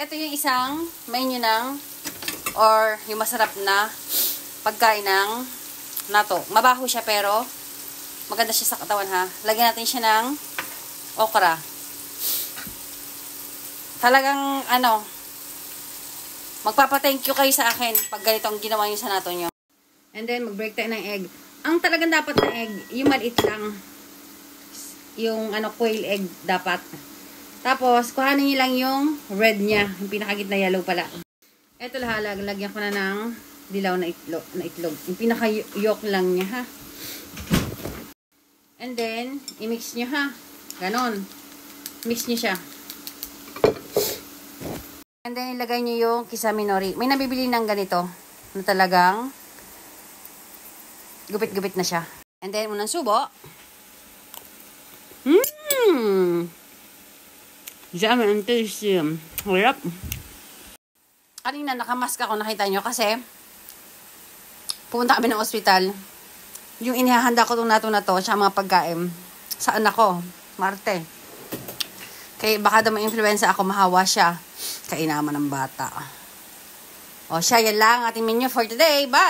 Ito yung isang menu ng or yung masarap na pagkain ng nato. Mabaho siya pero maganda siya sa katawan ha. Lagyan natin siya ng okra. Talagang magpapa-thank you kayo sa akin pag ganito ang ginawa nyo sa nato nyo. And then mag-break tayo ng egg. Ang talagang dapat na egg, yung maliit lang. Yung quail egg dapat. Tapos, kuhanin nyo lang yung red niya. Yung pinakagitna yellow pala. Ito lahalag. Lagyan ko na ng dilaw na itlog. Yung pinaka-yolk lang niya, ha. And then, i-mix nyo, ha. Ganon. Mix nyo siya. And then, ilagay nyo yung kisame nori. May nabibili ng ganito. Na talagang gupit-gupit na siya. And then, unang subo. Dami ang tasty. Harap. Kanina nakamask ako, nakita nyo kasi pupunta kami ng ospital. Yung inihahanda ko itong nato na to, siya mga pagkain. Saan ako? Marte. Kaya baka daw ma-influenza ako, mahawa siya. Kainaman ng bata. O siya, yan lang ating menu for today. Bye!